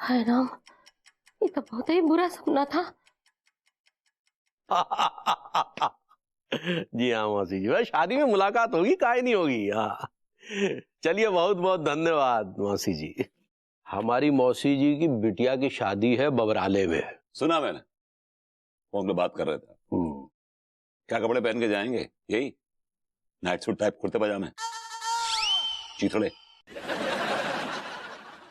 हाय राम, ये तो बहुत ही बुरा सपना था। जी हाँ मौसी जी, भाई शादी में मुलाकात होगी, काहे नहीं होगी। हाँ चलिए, बहुत बहुत धन्यवाद मौसी जी। हमारी मौसी जी की बिटिया की शादी है बबराले में। सुना मैंने, फोन पे बात कर रहे थे। क्या कपड़े पहन के जाएंगे? यही नाइट सूट टाइप कुर्ते पजामे, चीथड़े?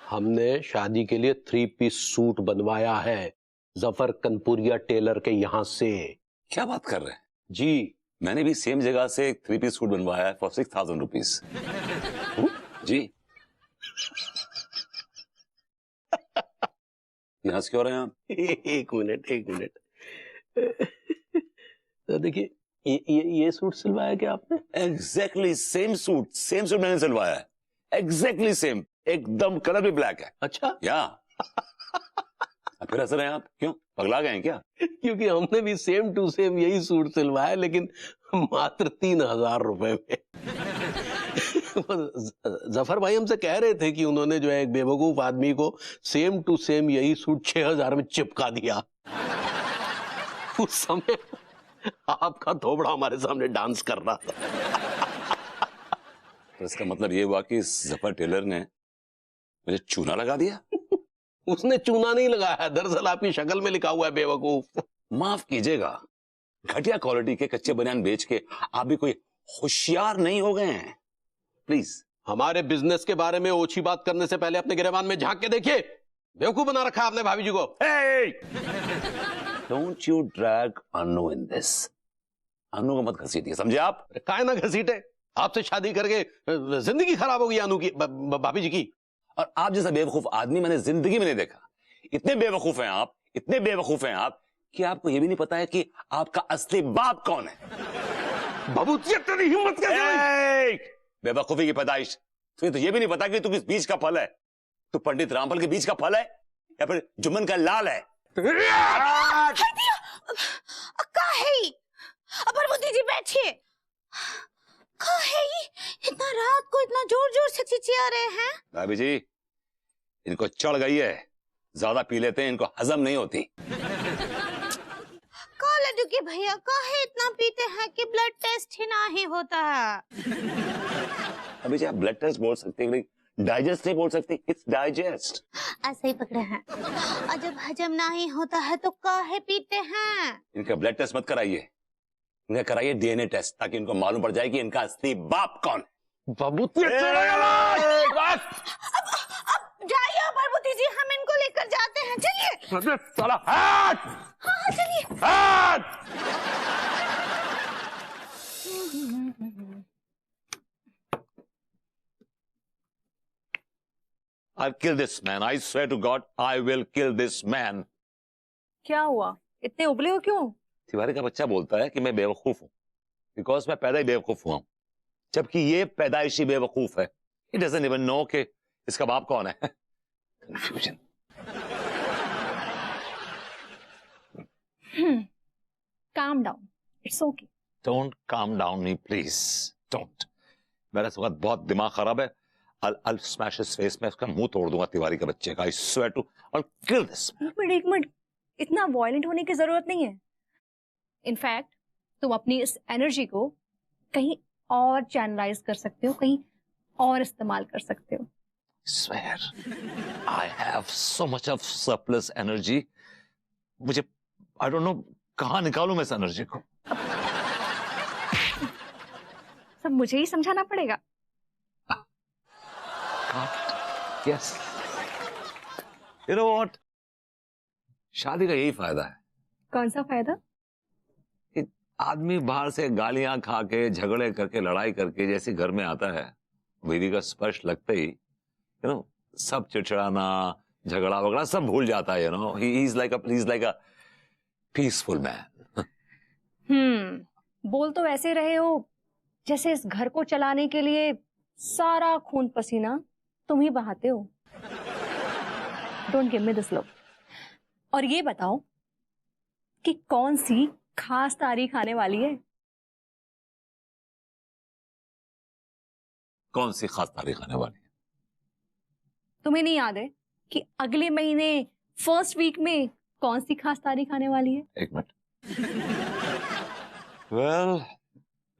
हमने शादी के लिए 3 पीस सूट बनवाया है जफर कनपुरिया टेलर के यहाँ से। क्या बात कर रहे हैं जी? मैंने भी सेम जगह से एक 3 पीस सूट बनवाया है फॉर 6000 रुपीज। जी। ये हंस क्यों रहे हैं आप? एक मिनट। तो देखिए, ये सूट सिलवाया क्या आपने? एग्जैक्टली सेम सूट मैंने सिलवाया है, एग्जैक्टली सेम, एकदम कलर भी ब्लैक है। अच्छा। या फिर हंस रहे हैं आप, क्यों पगला गए हैं क्या? क्योंकि हमने भी सेम टू सेम यही सूट सिलवाया, लेकिन मात्र 3000 रुपए में। जफर भाई हमसे कह रहे थे कि उन्होंने जो है एक बेवकूफ आदमी को सेम टू सेम यही सूट 6000 में चिपका दिया। उस समय आपका थोबड़ा हमारे सामने डांस कर रहा था। तो इसका मतलब ये हुआ कि जफर टेलर ने मुझे चूना लगा दिया? उसने चूना नहीं लगाया, दरअसल आपकी शक्ल में लिखा हुआ है बेवकूफ। माफ कीजिएगा, घटिया क्वालिटी के कच्चे बनियान बेच के आप भी कोई होशियार नहीं हो गए हैं? प्लीज। हमारे बिजनेस के बारे में ओछी बात करने से पहले अपने गिरेबान में झांक के देखिए। बेवकूफ बना रखा आपने भाभी जी को। Don't you drag Anu in this. Anu को मत घसीटिए, समझे आप? काहे ना घसीटे, आपसे शादी करके जिंदगी खराब हो गई अनु की, भाभी जी की। और आप जैसा बेवकूफ आदमी मैंने जिंदगी में नहीं देखा। इतने बेवकूफ हैं आप, इतने बेवकूफ हैं आप कि आपको यह भी नहीं पता है कि आपका असली बाप कौन है। बाबू तेरी हिम्मत कैसे? बेवकूफी की पैदाइश। तुझे तो यह भी नहीं पता कि तू किस बीज का फल है। तू पंडित रामफल के बीज का फल है या फिर जुम्मन का लाल है? जी बैठिए। इतना रात को इतना जोर जोर से चिचिया रहे हैं? भाभी जी, इनको चढ़ गई है, ज्यादा पी लेते हैं, इनको हजम नहीं होती। लड्डू के भैया काहे इतना पीते हैं कि ब्लड टेस्ट ही ना ही होता है? अभी जी आप ब्लड टेस्ट बोल सकते हैं, डाइजेस्ट नहीं बोल सकते। It's digest. ऐसे ही पकड़े हैं। और जब हजम ना ही होता है तो काहे पीते हैं? इनका ब्लड टेस्ट मत कराइए, इनका कराइए डीएनए टेस्ट, ताकि इनको मालूम पड़ जाए कि इनका असली बाप कौन है। बाबू अब जाइए पार्वती जी, हम इनको लेकर जाते हैं। चलिए। साला हाँ चलिए। I'll kill this man. I swear to God, I will kill this man. क्या हुआ, इतने उबले हो क्यों? तिवारी का बच्चा बोलता है कि मैं बेवकूफ हूं बिकॉज मैं पैदा ही बेवकूफ हुआ हूं, जबकि ये पैदाइशी बेवकूफ है। He doesn't even know कि इसका बाप कौन है। Confusion. Calm down. It's okay. Don't calm down me, please. Don't. मेरा इस वक्त बहुत दिमाग खराब है। I'll smash his face. मैं उसका मुंह तोड़ दूंगा तिवारी के बच्चे का। I swear to. I'll kill this man. एक मिनट, इतना वायलेंट होने की जरूरत नहीं है। इनफैक्ट तुम अपनी इस एनर्जी को कहीं और चैनलाइज कर सकते हो, कहीं और इस्तेमाल कर सकते हो। Swear. I have so much of surplus energy. मुझे I don't know कहाँ निकालूं मैं इस एनर्जी को। सब मुझे ही समझाना पड़ेगा। Yes. You know what? शादी का यही फायदा है। कौन सा फायदा? कि आदमी बाहर से गालियां खा के, झगड़े करके, लड़ाई करके जैसे घर में आता है, बीवी का स्पर्श लगते ही सब चिड़चिड़ाना, झगड़ा वगड़ा सब भूल जाता है। he's like a peaceful man. बोल तो ऐसे रहे हो जैसे इस घर को चलाने के लिए सारा खून पसीना तुम ही बहाते हो। Don't give me this look. और ये बताओ कि कौन सी खास तारीख आने वाली है? कौन सी खास तारीख आने वाली है? तुम्हें नहीं याद है कि अगले महीने फर्स्ट वीक में कौन सी खास तारीख आने वाली है? एक मिनट। वेल,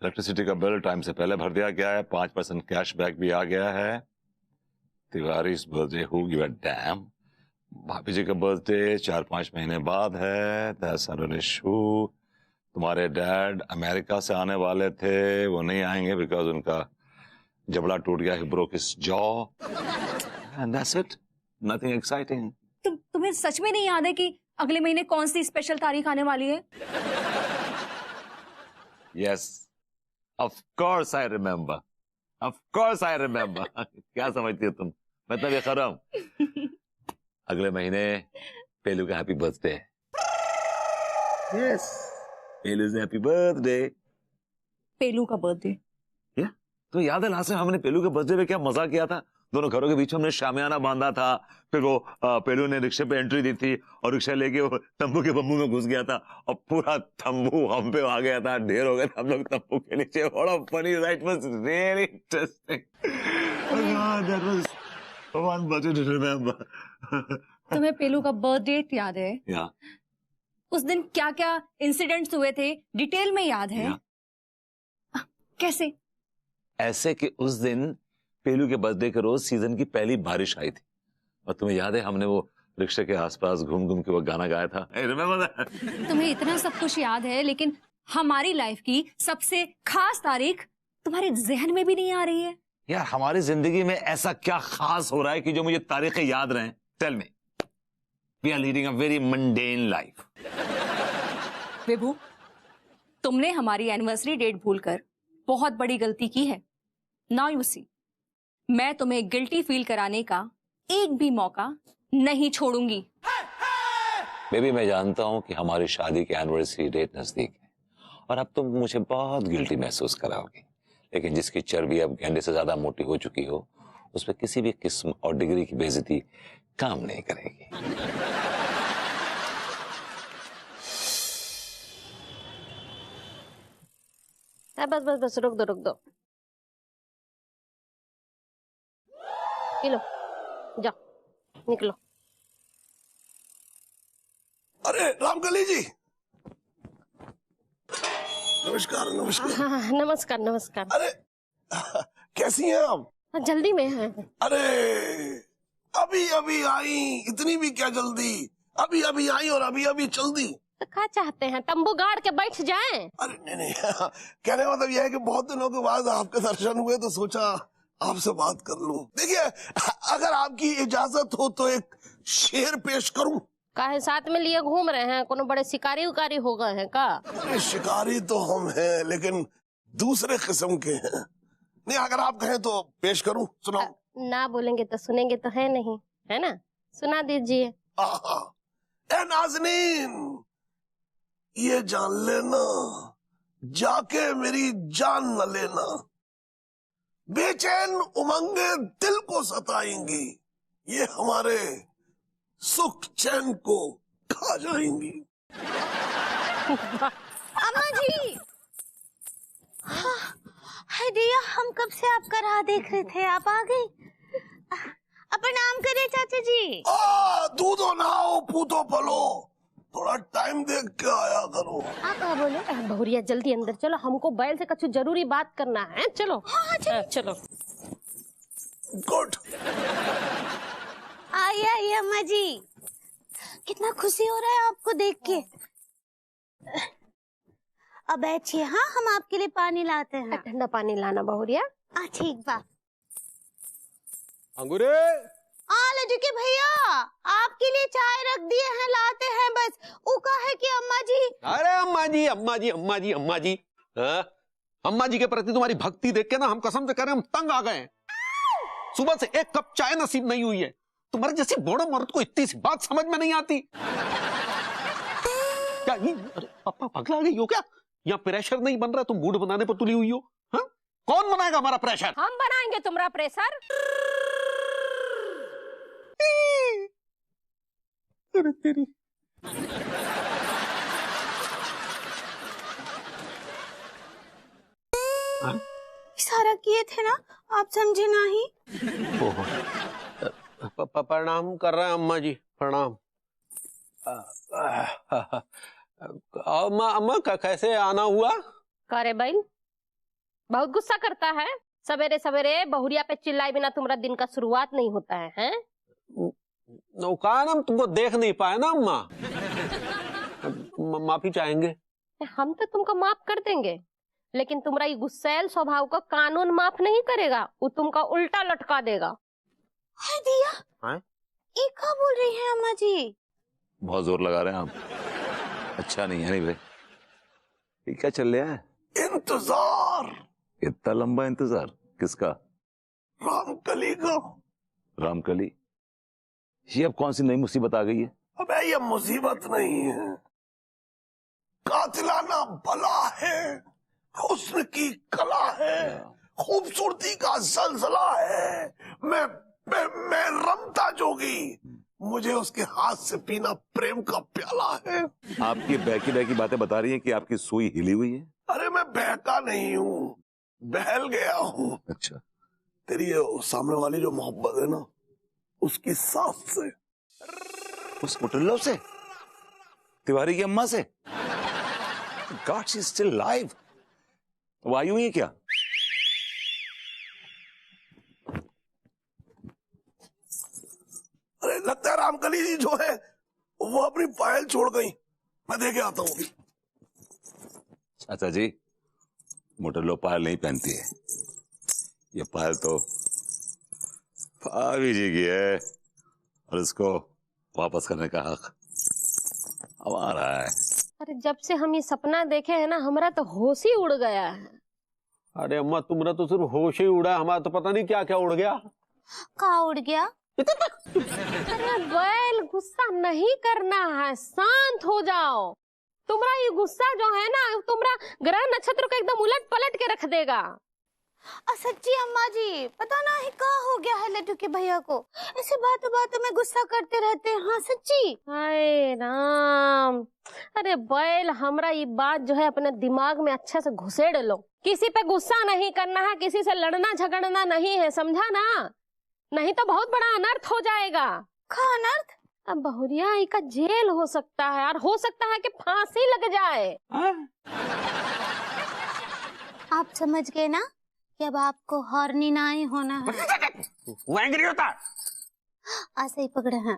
इलेक्ट्रिसिटी का बिल टाइम से पहले भर दिया गया है, 5% कैशबैक भी आ गया है। तिवारी's birthday, who give a damn? भाभी जी का बर्थडे 4-5 महीने बाद है, that's not an issue। तुम्हारे डैड अमेरिका से आने वाले थे, वो नहीं आएंगे बिकॉज उनका जबड़ा टूट गया, he broke his jaw, and that's it, nothing exciting। तुम्हें सच में नहीं याद है कि अगले महीने कौन सी स्पेशल तारीख आने वाली है? Yes, of course I remember, of course I remember। क्या समझती हो तुम? मैं तब ये कर रहा हूँ, अगले महीने पेलू का हैप्पी बर्थडे है। Yes, Pelu's happy birthday. Pelu का बर्थडे? या तो याद है लास्ट टाइम हमने पेलू के बर्थडे पे क्या मजा किया था? दोनों घरों के बीच में हमने शामियाना बांधा था, फिर वो पेलू ने रिक्शे पे एंट्री दी थी और रिक्शा लेके वो तंबू के बम्बू में घुस गया था और पूरा तंबू हम पे आ गया था, ढेर हो गए थे हम लोग तंबू के नीचे। बड़ा funny, right, was really interesting. That was one birthday to remember. तुम्हें पेलू का बर्थ डेट याद है? या उस दिन क्या क्या इंसिडेंट्स हुए थे डिटेल में याद है? कैसे? ऐसे कि उस दिन पेलू के बर्थडे के रोज सीजन की पहली बारिश आई थी और तुम्हें याद है हमने वो रिक्शे के आसपास घूम घूम के वो गाना गाया था। Remember that? तुम्हें इतना सब कुछ याद है लेकिन हमारी लाइफ की सबसे खास तारीख तुम्हारे जहन में भी नहीं आ रही है। यार हमारी जिंदगी में ऐसा क्या खास हो रहा है कि जो मुझे तारीखें याद रहे? Tell me. We are leading a very mundane life. Vibhu, तुमने हमारी एनिवर्सरी डेट भूलकर बहुत बड़ी गलती की है। नाउ यू सी, मैं तुम्हें गिल्टी फील कराने का एक भी मौका नहीं छोड़ूंगी। बेबी, मैं जानता हूं कि हमारी शादी की एनिवर्सरी डेट नजदीक है और अब तुम मुझे बहुत गिल्टी महसूस कराओगी, लेकिन जिसकी चर्बी अब गेंडे से ज्यादा मोटी हो चुकी हो उस पर किसी भी किस्म और डिग्री की बेइज्जती काम नहीं करेगी। बस बस बस, रुक दो। लो, जाओ निकलो। अरे रामकली जी, नमस्कार नमस्कार। हाँ, नमस्कार नमस्कार। अरे कैसी हैं आप? जल्दी में है। अरे अभी अभी आई, इतनी भी क्या जल्दी? अभी अभी आई और अभी अभी चल दी। तो क्या चाहते हैं, तंबू गाड़ के बैठ जाएं? अरे नहीं कहने का मतलब यह है कि बहुत दिनों के बाद आपके दर्शन हुए तो सोचा आपसे बात कर लूं। देखिए, अगर आपकी इजाजत हो तो एक शेर पेश करूं। काहे साथ में लिए घूम रहे हैं? कोनो बड़े शिकारी उकारी हो गए हैं का? अरे शिकारी तो हम हैं लेकिन दूसरे किस्म के हैं। नहीं, अगर आप कहें तो पेश करूं, सुनाओ। ना बोलेंगे तो सुनेंगे तो है नहीं, है ना? सुना दीजिए। ए नाज़नीन, ये जान लेना जाके मेरी जान न लेना, बेचैन उमंगे दिल को सताएंगी, ये हमारे सुख चैन को खा जाएंगी। अम्मा जी, हाय दिया, हम कब से आपका राह देख रहे थे, आप आ गई। प्रणाम करे चाचा जी। दूधो नहाओ पूतो पलो, थोड़ा टाइम देख के आया करो। आप क्या बोले? बहुरिया जल्दी अंदर चलो, हमको बैल से कुछ जरूरी बात करना है। चलो। हाँ, चलो। गुड। आइए अम्मा जी, कितना खुशी हो रहा है आपको देख के। अब बैठिए, हाँ हम आपके लिए पानी लाते हैं। ठंडा पानी लाना बहुरिया। ठीक बा। अंगूरे लड्डू के भैया, आपके लिए चाय रख दिए हैं, लाते हैं बस। उका है कि अम्मा जी। अरे अम्मा जी अम्मा जी अम्मा जी अम्मा जी, अम्मा जी के प्रति तुम्हारी भक्ति देख के ना हम कसम से कह रहे हैं, हम तंग आ गए। सुबह से एक कप चाय नसीब नहीं हुई है। तुम्हारे जैसे बूढ़े मर्द को इतनी सी बात समझ में नहीं आती क्या? अरे पापा पगला गई हो क्या? यहाँ प्रेशर नहीं बन रहा, तुम मूड बनाने पर तुली हुई हो। हाँ? कौन बनाएगा हमारा प्रेशर? हम बनाएंगे तुम्हारा प्रेशर। अरे तेरी। इशारा किए थे ना, आप समझे नहीं? प्रणाम कर रहे हैं अम्मा जी, प्रणाम। अम्मा कैसे आना हुआ? करे भाई बहुत गुस्सा करता है, सवेरे सवेरे बहुरिया पे चिल्लाए बिना तुम्हारा दिन का शुरुआत नहीं होता है, हैं? कहा ना, हम तुमको देख नहीं पाए ना अम्मा। माफी चाहेंगे। हम तो तुमको माफ कर देंगे, लेकिन तुम्हारा ये गुस्सैल स्वभाव को कानून माफ नहीं करेगा, वो तुमको उल्टा लटका देगा। हाय दिया, हाँ? ये क्या बोल रही हैं अम्मा जी? बहुत जोर लगा रहे हैं आप। अच्छा नहीं है, नहीं भाई, ये क्या चल रहा है? इंतजार। इतना लंबा इंतजार किसका? रामकली का। रामकली? ये अब कौन सी नई मुसीबत आ गई है? अबे ये मुसीबत नहीं है, कातिलाना भला है, हुस्न की कला है, खूबसूरती का जलजला है। मैं रमता जोगी, मुझे उसके हाथ से पीना प्रेम का प्याला है। आपकी बहकी बहकी बातें बता रही है कि आपकी सुई हिली हुई है। अरे मैं बहका नहीं हूँ, बहल गया हूँ। अच्छा, तेरी ये सामने वाली जो मोहब्बत है ना, उसकी सांस से। उस मुटल्लो से, तिवारी की अम्मा से? God, she is still live. वो आई हुई है क्या? अरे लगता है रामकली जी जो है वो अपनी पायल छोड़ गई, मैं देखे आता हूँ। चाचा जी, मोटरलो पायल नहीं पहनती है, ये पायल तो भाभी जी की है, और इसको वापस करने का हक हमारा है। अरे जब से हम ये सपना देखे हैं ना, हमारा तो होश ही उड़ गया है। अरे अम्मा, तुम्हारा तो सिर्फ होश ही उड़ा, हमारा तो पता नहीं क्या क्या उड़ गया। कहाँ उड़ गया? अरे बैल, गुस्सा नहीं करना है, शांत हो जाओ। तुम्हारा ये गुस्सा जो है ना, तुम्हारा ग्रह नक्षत्र को एकदम उलट पलट के रख देगा। सच्ची अम्मा जी, पता ना है क्या हो गया है लड्डू के भैया को, ऐसे बातों में गुस्सा करते रहते हैं। हाँ सच्ची। हाय राम, अरे बैल, हमरा ये बात जो है अपने दिमाग में अच्छे से घुसेड़ लो। किसी पे गुस्सा नहीं करना है, किसी से लड़ना झगड़ना नहीं है, समझा ना? नहीं तो बहुत बड़ा अनर्थ हो जाएगा। क्या अनर्थ? अब बहुरिया का जेल हो सकता है, और हो सकता है कि फांसी लग जाए। आप समझ गए ना कि अब आपको हॉर्नी नहीं होना है। वो एंग्री होता है। ऐसे ही पकड़े हैं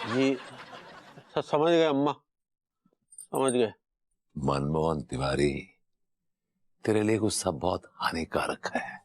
जी। समझ गए अम्मा, समझ गए। मनमोहन तिवारी, तेरे लिए गुस्सा बहुत हानिकारक है।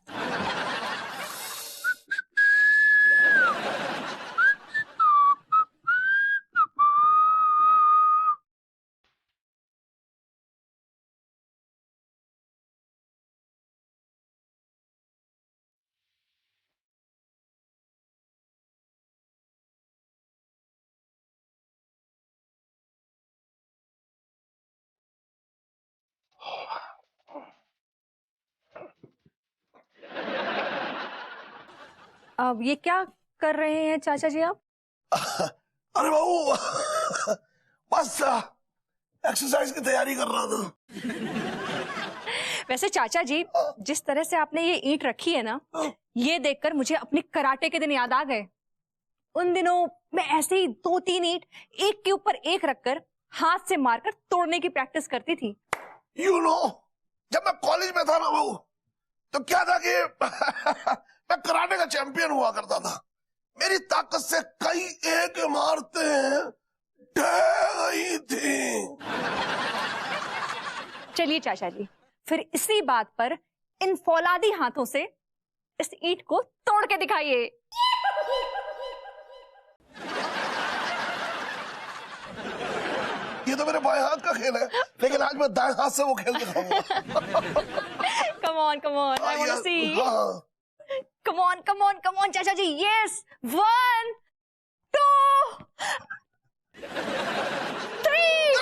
अब ये क्या कर रहे हैं चाचा जी आप? अरे बाबू, बस एक्सरसाइज की तैयारी कर रहा था। वैसे चाचा जी, जिस तरह से आपने ये ईंट रखी है ना, ये देखकर मुझे अपने कराटे के दिन याद आ गए। उन दिनों मैं ऐसे ही 2-3 ईंट एक के ऊपर एक रखकर हाथ से मारकर तोड़ने की प्रैक्टिस करती थी। You know, जब मैं कॉलेज में था ना बाबू, तो क्या था कि मैं कराटे का चैंपियन हुआ करता था। मेरी ताकत से कई एक इमारतें ढह गई थी। चलिए चाचा जी, फिर इसी बात पर इन फौलादी हाथों से इस ईंट को तोड़ के दिखाइए। ये तो मेरे बाएं हाथ का खेल है, लेकिन आज मैं दाएं हाथ से वो खेल दिखाऊंगा। Come on, come on, I want to see. हाँ। Come on, come on, come on, चाचा जी, yes, 1, 2, 3.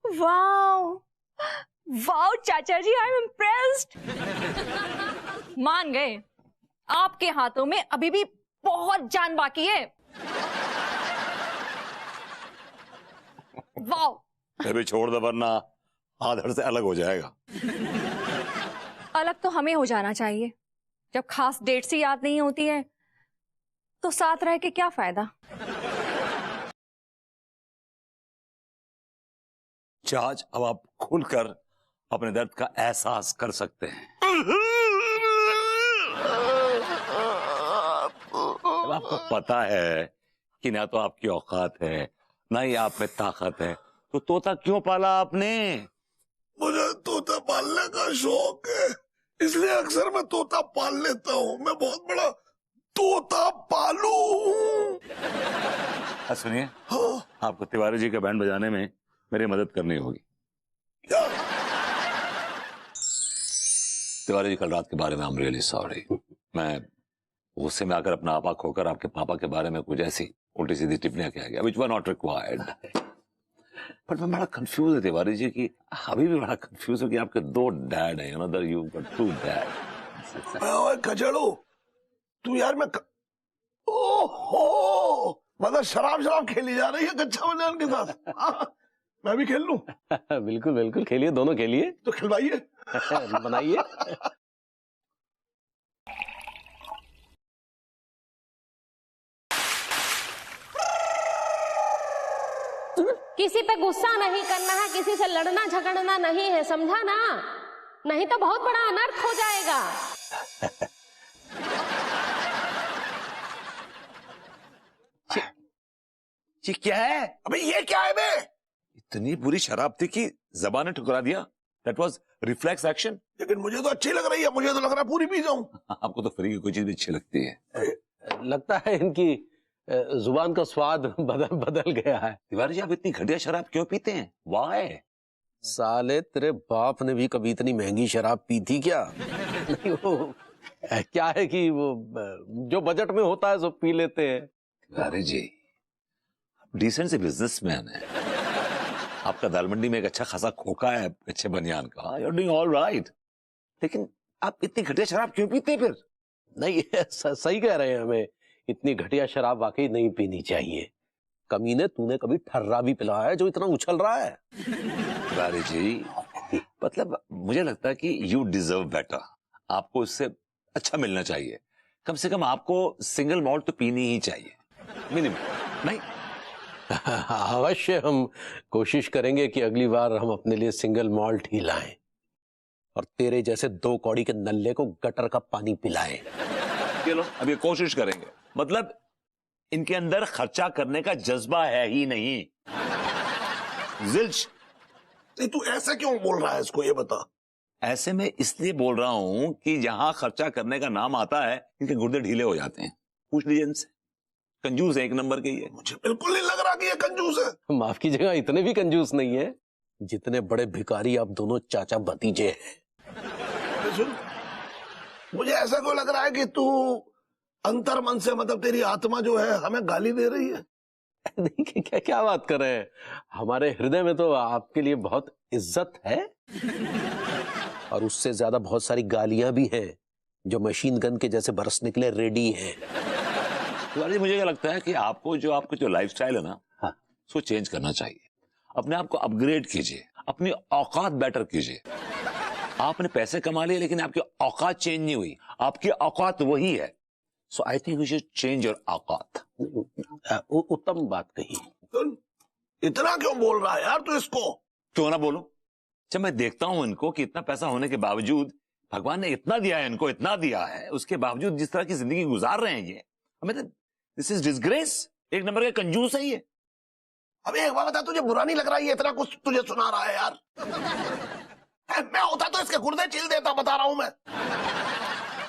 Wow, wow, चाचा जी, I'm impressed. मान गए, आपके हाथों में अभी भी बहुत जान बाकी है। वाओ। फिर भी छोड़ दो वरना आधड़ से अलग हो जाएगा। अलग तो हमें हो जाना चाहिए। जब खास डेट से याद नहीं होती है तो साथ रह के क्या फायदा। आज अब आप खुलकर अपने दर्द का एहसास कर सकते हैं। अब आपको पता है कि ना तो आपकी औकात है ना ही आप में ताकत है, तो तोता क्यों पाला आपने? मुझे तोता पालने का शौक है, इसलिए अक्सर मैं तोता पाल लेता हूँ। मैं बहुत बड़ा तोता पालू हूँ। सुनिए, हाँ, आपको तिवारी जी का बैंड बजाने में मेरी मदद करनी होगी। क्या? तिवारी जी, कल रात के बारे में आई एम रियली सॉरी। मैं गुस्से में आकर अपना आपा खोकर आपके पापा के बारे में कुछ ऐसी उल्टी सीधी टिप्पणियां किया गया, which were not required। पर मैं बड़ा कंफ्यूज है तिवारी जी की, अभी भी बड़ा कंफ्यूज हूँ कि आपके दो डैड हैं, another you got two dad। ओए कचड़ू, तू यार ओहो, मतलब शराब खेली जा रही है कच्चा बनियान के साथ। मैं भी खेल लूं? बिल्कुल बिल्कुल, खेलिए, दोनों खेलिए। तो खिलवाइए। बनाइए। किसी पे गुस्सा नहीं करना है, किसी से लड़ना झगड़ना नहीं है, समझा ना? नहीं तो बहुत बड़ा अनर्थ हो जाएगा। ये क्या है? अबे ये क्या है बे? इतनी बुरी शराब थी कि जबान ने ठुकरा दिया। That was reflex action। लेकिन मुझे तो अच्छी लग रही है, मुझे तो लग रहा है पूरी पी जाऊं। आपको तो फ्री की कोई चीज भी अच्छी लगती है। लगता है इनकी जुबान का स्वाद बदल गया है। तिवारी जी, आप इतनी घटिया शराब क्यों पीते हैं? Why? साले तेरे बाप ने भी कभी इतनी महंगी शराब पी थी क्या? नहीं, वो क्या है कि वो जो बजट में होता है सब पी लेते हैं। तिवारी जी, डिसेंट से बिजनेसमैन है, आपका दाल मंडी में एक अच्छा खासा खोखा है अच्छे बनियान का, you're doing all right। लेकिन आप इतनी घटिया शराब क्यों पीते फिर? नहीं, सही कह रहे हैं, हमें इतनी घटिया शराब वाकई नहीं पीनी चाहिए। कमीने, तूने कभी ठर्रा भी पिलाया है जो इतना उछल रहा है? तिवारी जी, मतलब मुझे लगता है कि यू डिजर्व बेटर, आपको इससे अच्छा मिलना चाहिए। कम से कम आपको सिंगल मॉल्ट तो पीनी ही चाहिए, मिनिमम। नहीं, अवश्य हम कोशिश करेंगे कि अगली बार हम अपने लिए सिंगल मॉल्ट ही लाएं और तेरे जैसे 2 कौड़ी के नल्ले को गटर का पानी पिलाएं। चलो अब ये कोशिश करेंगे। मतलब इनके अंदर खर्चा करने का जज्बा है ही नहीं। जिल्च, तू ऐसा क्यों बोल रहा है इसको, ये बता। ऐसे में इसलिए बोल रहा हूं कि जहां खर्चा करने का नाम आता है इनके गुर्दे ढीले हो जाते हैं। पूछ लीजिए इनसे, कंजूस है एक नंबर के ये। मुझे बिल्कुल नहीं लग रहा कि ये कंजूस है। माफ कीजिएगा, इतने भी कंजूस नहीं है जितने बड़े भिखारी आप दोनों चाचा भतीजे हैं। सुन, मुझे ऐसा क्यों लग रहा है कि तू अंतर मन से, मतलब तेरी आत्मा जो है हमें गाली दे रही है। नहीं, क्या बात कर रहे हैं, हमारे हृदय में तो आपके लिए बहुत इज्जत है और उससे ज्यादा बहुत सारी गालियां भी हैं जो मशीन गन के जैसे बरसने के लिए रेडी हैं। तिवारी, मुझे क्या लगता है कि आपको जो लाइफस्टाइल है ना, हाँ, उसको चेंज करना चाहिए। अपने आप को अपग्रेड कीजिए, अपनी औकात बेटर कीजिए। आपने पैसे कमा लिए लेकिन आपकी औकात चेंज नहीं हुई, आपकी औकात वही है। So I think you should change your औकात। उत्तम बात कही। सुन, इतना क्यों बोल रहा है यार तू इसको? क्यों ना बोलूं, जब मैं देखता हूं इनको कि इतना पैसा होने के बावजूद, भगवान ने इतना दिया है इनको, इतना दिया है, उसके बावजूद जिस तरह की जिंदगी गुजार रहे हैं ये, हमें दिस इज डिसग्रेस। एक नंबर के कंजूस है ये। अबे एक बात बता, तुझे बुरा नहीं लग रहा है ये इतना कुछ तुझे सुना रहा है यार? मैं होता तो इसके गुर्दे छील देता, बता रहा हूं मैं।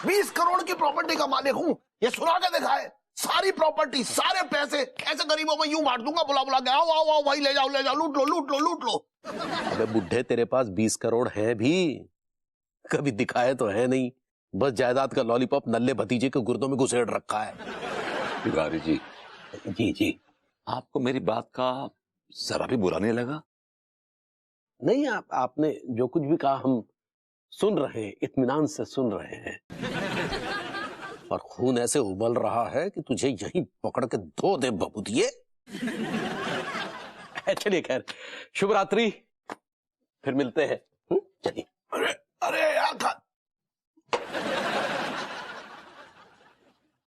20 करोड़ की प्रॉपर्टी का मालिक हूं, ये सुना के दिखाए। सारी प्रॉपर्टी, सारे पैसे ऐसे गरीबों में यूं बांट दूंगा, बुला के, आओ आओ आओ भाई, ले जाओ, लूट लो लूट लो लूट लो। अबे बुढ़े, तेरे पास 20 करोड़ है भी, कभी दिखाए तो है नहीं, बस जायदाद का लॉलीपॉप नल्ले भतीजे के गुर्दों में घुसेड़ रखा है। तिवारी जी, जी, आपको मेरी बात का जरा भी बुरा नहीं लगा? नहीं, आपने जो कुछ भी कहा हम सुन रहे हैं, इत्मीनान से सुन रहे हैं और खून ऐसे उबल रहा है कि तुझे यहीं पकड़ के धो दे बबूदिए। चलिए खैर, शुभ रात्रि, फिर मिलते हैं। चलिए। अरे